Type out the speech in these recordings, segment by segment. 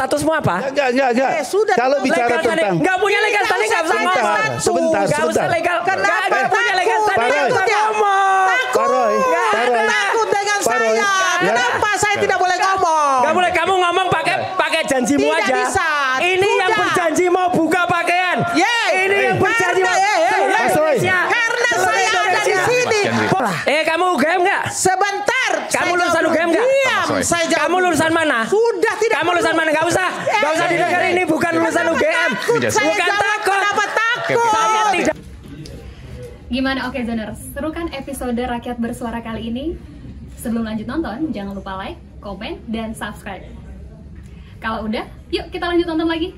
statusmu apa? Enggak. Sudah. Kalau bicara tentang Enggak punya legal standing enggak usah ngomong. Sebentar. Enggak usah legal. Enggak punya legal standing enggak usah ngomong. Takut dengan saya. Kenapa saya tidak boleh ngomong? Enggak boleh kamu ngomong pakai janjimu Tidak aja. bisa. Ini yang berjanji mau buka pakaian. Ini yang berjanji mau. Mas Roy. Karena saya ada di sini. Kamu UGM enggak? Sebentar. Kamu lulusan UGM enggak? Diam. Saya jawab. Kamu lulusan mana? Sudah tidak. Kamu lulusan mana? Enggak usah. Enggak usah di negara ini bukan lulusan UGM. Bukan takut. Kenapa takut? Saya tidak. Gimana Oke Zoners? Seru kan episode Rakyat Bersuara kali ini? Sebelum lanjut nonton, jangan lupa like, komen, dan subscribe. Kalau udah, yuk kita lanjut nonton lagi.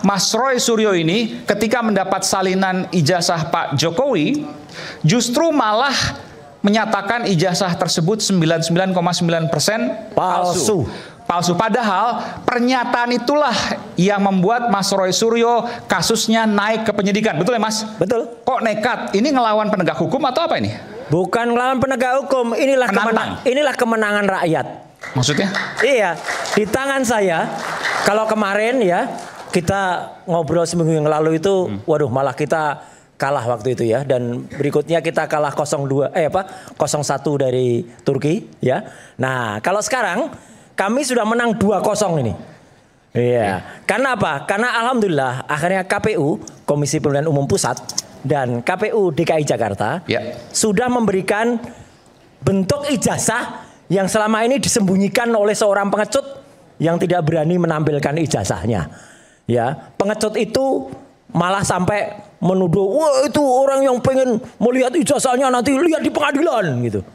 Mas Roy Suryo ini ketika mendapat salinan ijazah Pak Jokowi justru malah menyatakan ijazah tersebut 99,9% palsu. Padahal pernyataan itulah yang membuat Mas Roy Suryo kasusnya naik ke penyidikan. Betul ya Mas? Betul. Kok nekat? Ini ngelawan penegak hukum atau apa ini? Bukan ngelawan penegak hukum. Inilah kemenangan rakyat. Maksudnya? Iya. Di tangan saya. Kalau kemarin ya kita ngobrol seminggu yang lalu itu, waduh malah kita kalah waktu itu ya, dan berikutnya kita kalah 0-1 dari Turki ya. Nah, kalau sekarang kami sudah menang 2-0 ini. Iya. Karena apa? Karena alhamdulillah akhirnya KPU, Komisi Pemilihan Umum Pusat dan KPU DKI Jakarta sudah memberikan bentuk ijazah yang selama ini disembunyikan oleh seorang pengecut yang tidak berani menampilkan ijazahnya. Ya, pengecut itu malah sampai menuduh, wah itu orang yang pengen melihat ijazahnya nanti lihat di pengadilan gitu.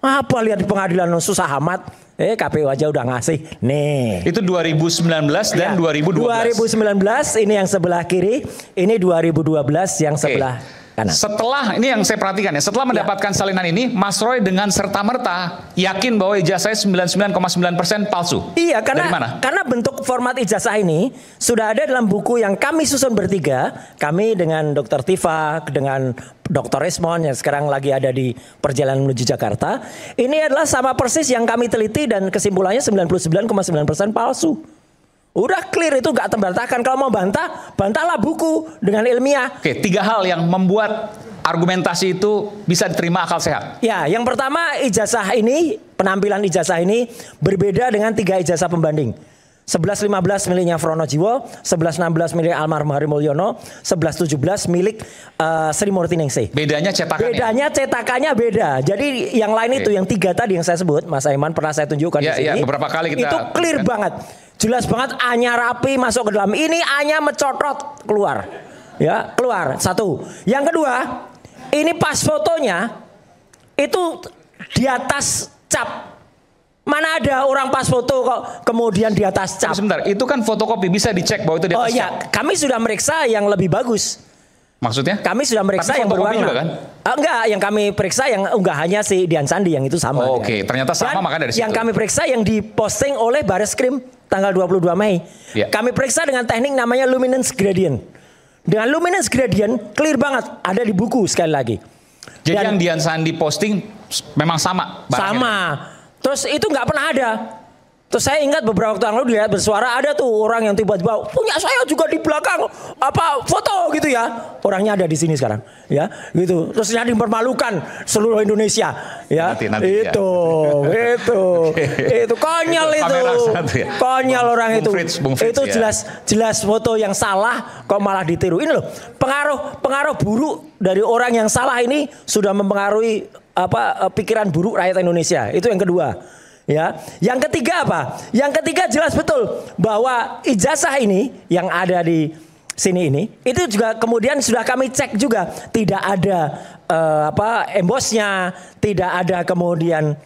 Apa lihat di pengadilan susah amat? KPU aja udah ngasih. Nih. Itu 2019 dan 2012. 2019 ini yang sebelah kiri, ini 2012 yang sebelah kanan. Setelah ini yang saya perhatikan ya, setelah mendapatkan salinan ini, Mas Roy dengan serta-merta yakin bahwa ijazahnya 99,9% palsu. Iya, Dari mana? karena bentuk format ijazah ini sudah ada dalam buku yang kami susun bertiga, kami dengan Dr. Tifa, dengan Dr. Resmond yang sekarang lagi ada di perjalanan menuju Jakarta. Ini adalah sama persis yang kami teliti dan kesimpulannya 99,9% palsu. Udah clear, itu gak terbantahkan. Kalau mau bantah, bantahlah buku dengan ilmiah. Oke, 3 hal yang membuat argumentasi itu bisa diterima akal sehat. Ya, yang pertama ijazah ini, penampilan ijazah ini berbeda dengan 3 ijazah pembanding. 11-15 miliknya Fronojiwo, 11-16 milik almarhum Hari Mulyono, 11-17 milik Sri Murti Ningsih. Bedanya cetakannya? Cetakannya beda. Jadi yang lain itu, yang 3 tadi yang saya sebut, Mas Aiman pernah saya tunjukkan di sini. Beberapa kali kita itu clear banget. Jelas banget A-nya rapi masuk ke dalam. Ini A-nya mencotot keluar. Ya, keluar. 1. Yang kedua, ini pas fotonya itu di atas cap. Mana ada orang pas foto kok kemudian di atas cap. Sebentar, itu kan fotokopi, bisa dicek bahwa itu di atas cap. Oh iya, kami sudah meriksa yang lebih bagus. Maksudnya? Kami sudah meriksa yang berwarna. Juga kan? Enggak, yang kami periksa yang unggahannya si Dian Sandi yang itu sama. Oke, ternyata sama, maka dari situ. Yang kami periksa yang diposting oleh Bareskrim tanggal 22 Mei. Ya. Kami periksa dengan teknik namanya luminance gradient. Dengan luminance gradient clear banget, ada di buku sekali lagi. Jadi yang Dian Sandi posting memang sama barangnya. Sama. Terus itu nggak pernah ada. Terus saya ingat beberapa waktu yang lalu dilihat bersuara ada tuh orang yang tiba-tiba punya saya juga di belakang apa foto gitu ya. Orangnya ada di sini sekarang ya gitu. Terus jadi mempermalukan seluruh Indonesia ya. Nanti, itu konyol itu. Konyol orang itu. Bung Frits, itu jelas foto yang salah kok malah ditiru. Ini loh pengaruh buruk dari orang yang salah ini sudah mempengaruhi pikiran buruk rakyat Indonesia. Itu yang kedua. Ya, yang ketiga apa? Yang ketiga jelas betul bahwa ijazah ini yang ada di sini ini itu juga kemudian sudah kami cek juga tidak ada embossnya, tidak ada kemudian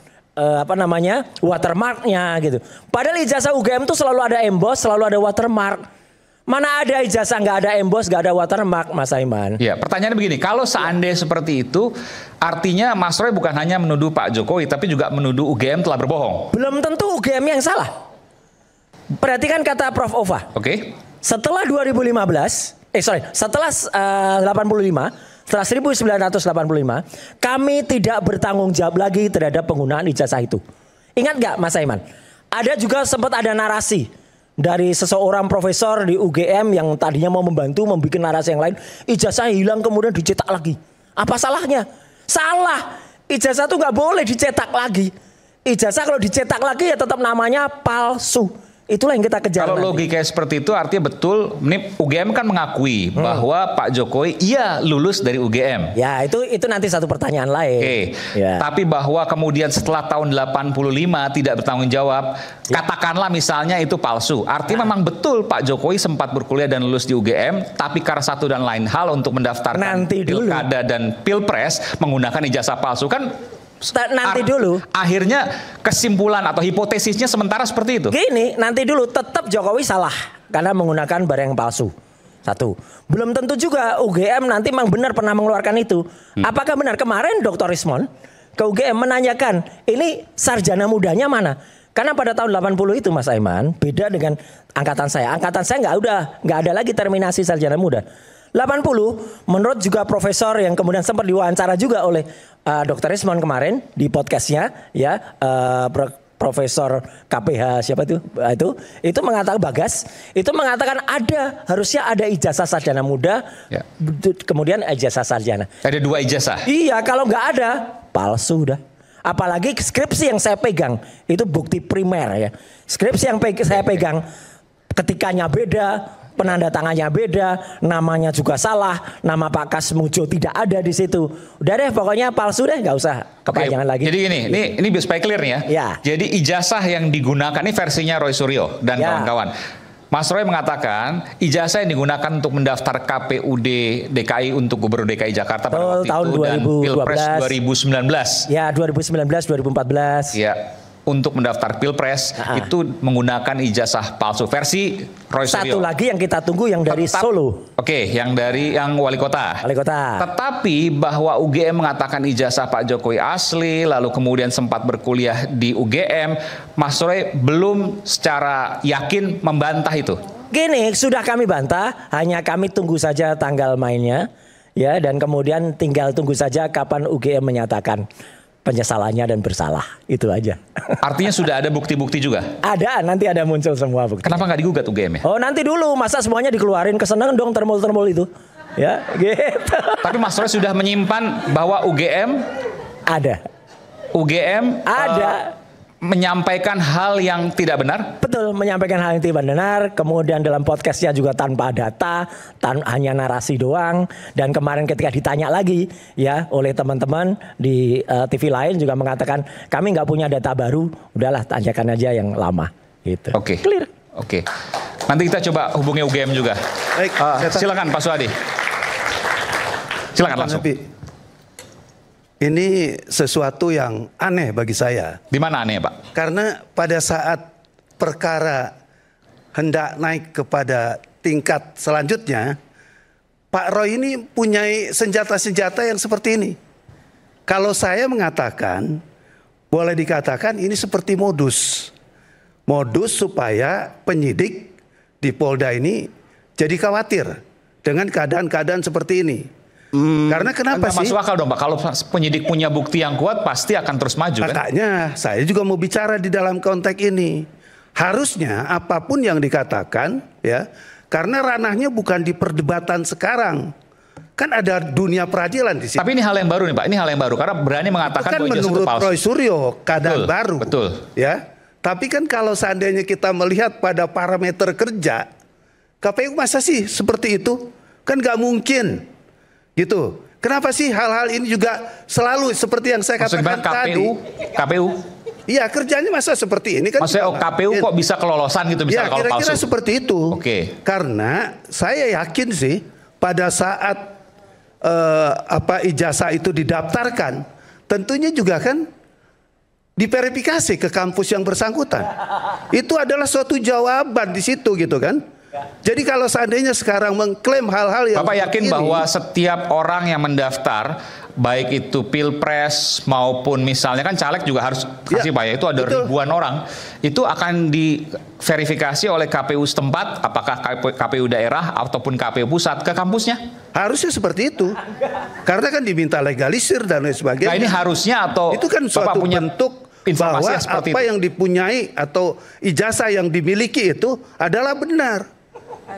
watermarknya gitu. Padahal ijazah UGM itu selalu ada emboss, selalu ada watermark. Mana ada ijazah nggak ada emboss, nggak ada watermark, Mas Aiman? Ya, pertanyaannya begini, kalau seandainya seperti itu, artinya Mas Roy bukan hanya menuduh Pak Jokowi, tapi juga menuduh UGM telah berbohong. Belum tentu UGM yang salah. Perhatikan kata Prof. Ova. Oke. Setelah 1985, setelah 1985, kami tidak bertanggung jawab lagi terhadap penggunaan ijazah itu. Ingat nggak Mas Aiman? Ada juga sempat ada narasi dari seseorang profesor di UGM yang tadinya mau membantu membuat narasi yang lain, ijazah hilang kemudian dicetak lagi. Apa salahnya? Salah. Ijazah tuh nggak boleh dicetak lagi. Ijazah kalau dicetak lagi ya tetap namanya palsu. Itulah yang kita kejar. Kalau logikanya seperti itu artinya betul, ini UGM kan mengakui bahwa Pak Jokowi iya lulus dari UGM. Ya itu nanti satu pertanyaan lain. Oke. Ya. Tapi bahwa kemudian setelah tahun 85 tidak bertanggung jawab, katakanlah misalnya itu palsu. Artinya memang betul Pak Jokowi sempat berkuliah dan lulus di UGM, tapi karena satu dan lain hal untuk mendaftarkan pilkada dan pilpres menggunakan ijazah palsu kan. Nanti dulu. Akhirnya kesimpulan atau hipotesisnya sementara seperti itu. Gini, nanti dulu tetap Jokowi salah karena menggunakan barang yang palsu. Satu. Belum tentu juga UGM nanti memang benar pernah mengeluarkan itu. Apakah benar kemarin Dr. Rismon ke UGM menanyakan ini sarjana mudanya mana? Karena pada tahun 80 itu Mas Aiman beda dengan angkatan saya. Angkatan saya nggak ada lagi terminasi sarjana muda. 80 menurut juga profesor yang kemudian sempat diwawancara juga oleh Dr. Rismon kemarin di podcastnya ya Profesor KPH siapa itu mengatakan Bagas itu mengatakan harusnya ada ijazah sarjana muda kemudian ijazah sarjana. Ada 2 ijazah. Iya kalau nggak ada palsu dah. Apalagi skripsi yang saya pegang itu bukti primer ya. Skripsi yang saya pegang ketikanya beda. Penanda tangannya beda, namanya juga salah, nama Pak Kasmujo tidak ada di situ. Udah deh, pokoknya palsu deh, nggak usah kepanjangan lagi. Jadi gini, ini supaya clear nih ya. Ya. Jadi ijazah yang digunakan ini versinya Roy Suryo dan kawan-kawan. Mas Roy mengatakan ijazah yang digunakan untuk mendaftar KPUD DKI untuk Gubernur DKI Jakarta pada waktu tahun itu 2012. dan Pilpres 2019. Ya, 2019, 2014. Ya. Untuk mendaftar pilpres itu menggunakan ijazah palsu versi Roy Suryo. Satu lagi yang kita tunggu yang dari Solo. Oke, yang wali kota. Wali kota. Tetapi bahwa UGM mengatakan ijazah Pak Jokowi asli, lalu kemudian sempat berkuliah di UGM, Mas Roy belum secara yakin membantah itu. Gini, sudah kami bantah, hanya kami tunggu saja tanggal mainnya, ya, dan kemudian tinggal tunggu saja kapan UGM menyatakan penyesalannya dan bersalah, itu aja. Artinya sudah ada bukti-bukti juga? Ada, nanti ada muncul semua bukti. Kenapa nggak digugat UGM ya? Oh nanti dulu, masa semuanya dikeluarin, kesenangan dong termol-termol itu. Ya gitu. Tapi Mas Roy sudah menyimpan bahwa UGM ada menyampaikan hal yang tidak benar? Betul, menyampaikan hal yang tidak benar. Kemudian dalam podcastnya juga tanpa data, hanya narasi doang. Dan kemarin ketika ditanya lagi ya oleh teman-teman di TV lain juga mengatakan kami nggak punya data baru. Udahlah tanyakan aja yang lama. Gitu. Oke. Clear. Oke. Nanti kita coba hubungi UGM juga. Baik. Silakan Pak Suhadi. Silakan langsung. Ini sesuatu yang aneh bagi saya. Di mana aneh, Pak? Karena pada saat perkara hendak naik kepada tingkat selanjutnya, Pak Roy ini punya senjata-senjata yang seperti ini. Kalau saya mengatakan, boleh dikatakan ini seperti modus. Modus supaya penyidik di Polda ini jadi khawatir dengan keadaan-keadaan seperti ini. Karena kenapa sih? Masuk akal dong Pak, kalau penyidik punya bukti yang kuat pasti akan terus maju kan? Makanya saya juga mau bicara di dalam konteks ini. Harusnya apapun yang dikatakan ya, karena ranahnya bukan di perdebatan sekarang. Kan ada dunia peradilan di sini. Tapi ini hal yang baru nih Pak, ini hal yang baru karena berani mengatakan kan bahwa ijazah itu menurut palsu. Roy Suryo keadaan baru. Betul. Ya. Tapi kan kalau seandainya kita melihat pada parameter kerja, KPU masa sih seperti itu? Kan nggak mungkin. Gitu. Kenapa sih hal-hal ini juga selalu seperti yang saya katakan tadi? KPU? Iya, kerjanya masa seperti ini kan. Maksudnya KPU kok bisa kelolosan gitu misalnya kalau palsu? Kira-kira seperti itu. Oke. Karena saya yakin sih pada saat ijazah itu didaftarkan, tentunya juga kan diverifikasi ke kampus yang bersangkutan. Itu adalah suatu jawaban di situ gitu kan. Jadi kalau seandainya sekarang mengklaim hal-hal yang Bapak yakin bahwa setiap orang yang mendaftar, baik itu pilpres maupun misalnya kan caleg juga harus kasih Pak ya, itu ada ribuan orang, itu akan diverifikasi oleh KPU setempat, apakah KPU daerah ataupun KPU pusat ke kampusnya? Harusnya seperti itu, karena kan diminta legalisir dan lain sebagainya. Nah ini harusnya atau itu kan suatu bentuk informasi bahwa yang seperti apa itu. yang dipunyai atau ijazah yang dimiliki itu adalah benar.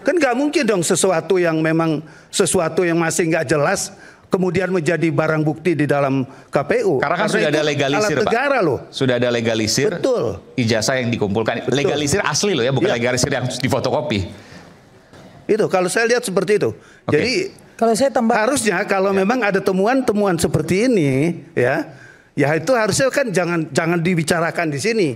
Kan nggak mungkin dong sesuatu yang masih nggak jelas kemudian menjadi barang bukti di dalam KPU. Karena kan sudah ada legalisir, alat negara Pak. loh. Sudah ada legalisir. Betul. Ijazah yang dikumpulkan. Betul. Legalisir asli loh ya, bukan Ya. legalisir yang difotokopi. Itu kalau saya lihat seperti itu. Oke. Jadi Kalau saya tambah harusnya kalau memang ada temuan-temuan seperti ini, ya itu harusnya kan jangan dibicarakan di sini.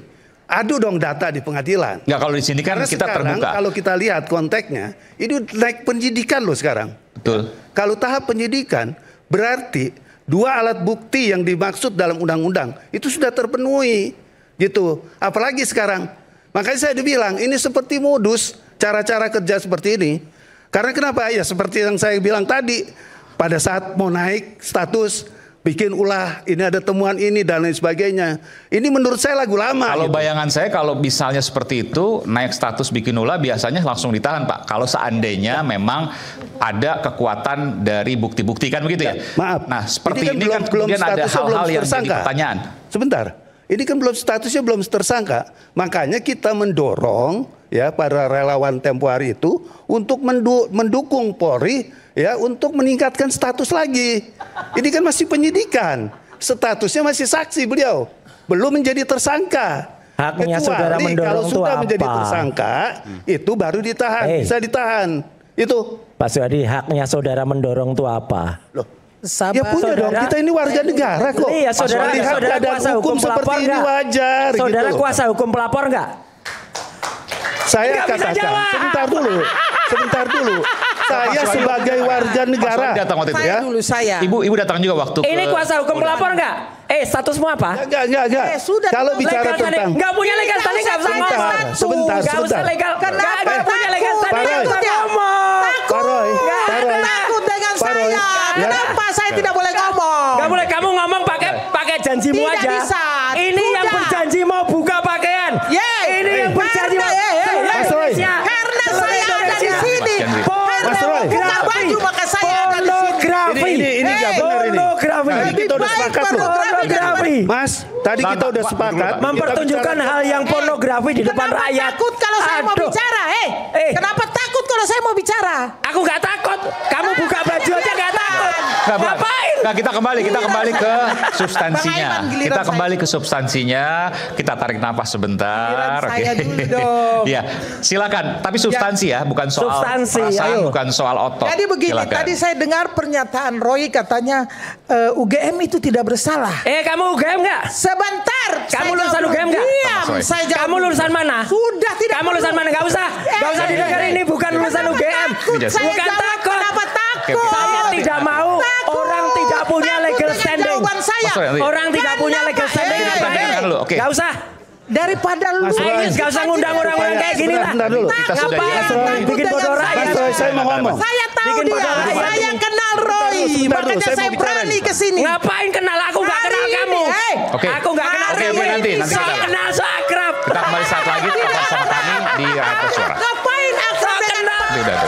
Adu dong data di pengadilan. Nggak, kalau di sini kan Karena kita sekarang terbuka. kalau kita lihat konteksnya, ini naik penyidikan loh sekarang. Betul. Kalau tahap penyidikan, berarti 2 alat bukti yang dimaksud dalam undang-undang itu sudah terpenuhi, gitu. Apalagi sekarang, makanya saya dibilang ini seperti modus cara-cara kerja seperti ini. Karena kenapa? Ya seperti yang saya bilang tadi, pada saat mau naik status, bikin ulah, ini ada temuan ini dan lain sebagainya. Ini menurut saya lagu lama. Kalau gitu. bayangan saya kalau misalnya seperti itu naik status bikin ulah biasanya langsung ditahan, Pak. Kalau seandainya memang ada kekuatan dari bukti-bukti kan begitu ya. Maaf. Nah seperti ini kan belum kemudian ada statusnya belum hal-hal yang jadi tersangka. pertanyaan. Sebentar, ini kan belum statusnya belum tersangka. Makanya kita mendorong ya para relawan tempo hari itu untuk mendukung Polri ya untuk meningkatkan status lagi. Ini kan masih penyidikan, statusnya masih saksi beliau, belum menjadi tersangka. Haknya saudara Kecuali mendorong kalau itu sudah apa? menjadi tersangka, itu baru ditahan, bisa ditahan. Itu. Pak Suyadi, haknya saudara mendorong itu apa? Loh. sabar. Ya punya dong, Saudara- kita ini warga negara kok. Iya, saudara, Melihat saudara keadaan kuasa hukum hukum seperti pelapor ini nggak? wajar Saudara gitu. kuasa hukum pelapor nggak? Saya Nggak bisa katakan, jawab. sebentar dulu. Saya Mas Wahyu sebagai warga Mas negara. Wahyu datang waktu itu Saya ya. dulu saya. Ibu datang juga waktu Ini ke kuasa hukum Polda. pelapor nggak? Statusmu apa? Enggak. Sudah Kalau tahu. bicara Legal standing. tentang Nggak punya legal standing nggak usah ngomong. Sebentar. Nggak usah legal. Kenapa Nggak punya legal takut? standing nggak usah Pak Roy. ngomong. Pak Roy, Takut dengan Pak Roy, saya. ya. Kenapa saya tidak boleh ngomong? Nggak boleh kamu ngomong pakai janjimu Tidak aja. bisa. Ini yang Sudah. berjanji mau buka pakaian. Yeay. Ini yang berjanji mau. Mas Roy. Karena saya ada di sini. Mas Roy. Buka baju maka saya ada di sini. Pornografi. Ini nggak benar ini. Pornografi. Tadi kita udah Lebih baik sepakat loh. Pornografi. Mas, tadi kita udah Pak, sepakat. Pak. Mempertunjukkan hal yang pornografi di depan Kenapa rakyat. takut kalau saya mau Aduh. bicara? Kenapa takut kalau saya mau bicara? Aku nggak takut. Kamu buka baju aja nggak takut. Nggak, Pak. Ngapain? Nggak, kita kembali ke substansinya. Bang Aiman, giliran Kita saya. kembali ke substansinya. Kita tarik napas sebentar. Giliran saya Oke. dulu dong. Iya, silakan. Tapi substansi ya, bukan soal Substansi, perasaan, ayo. bukan soal otot. Jadi begini, Silakan. tadi saya dengar pernyataan Roy katanya UGM itu tidak bersalah. Kamu UGM nggak? Sebentar. Kamu saya lulusan jawab UGM dulu. nggak? Diam, Mas Roy. saya jawab Kamu dulu. lulusan mana? Sudah tidak Kamu lulusan perlu. mana? Nggak usah didengar, ini bukan lulusan Kenapa UGM. takut? Iya, Saya Bukan jawab, takut. Kenapa takut? Saya tidak mau orang tidak punya Takut legal dengan standing. jawaban saya. Mas Roy, nanti. Orang tidak punya Kenapa? legal standing. Eh, ngapain? dengarkan dulu, oke. Nggak usah. Daripada lu Mas Roy. Ayo, nggak usah ngundang orang-orang kayak gini lah. Sebentar dulu. Kita sudah Ngapain? janji. Bikin bodoh rakyat. Mas Roy, saya mau ngomong. Saya tahu Bikin dia, bodoh rakyat. saya kenal Roy, Sebentar dulu, makanya saya saya mau bicara berani nih. ke sini. Ngapain kenal? Aku nggak Hari kenal ini, kamu. Oke. Aku nggak kenal Oke, kamu. nanti So kita. kenal, so akrab. Kita kembali saat lagi tetap bersama kami di Rakyat Suara. Ngapain akrab So dengan kenal. Udah.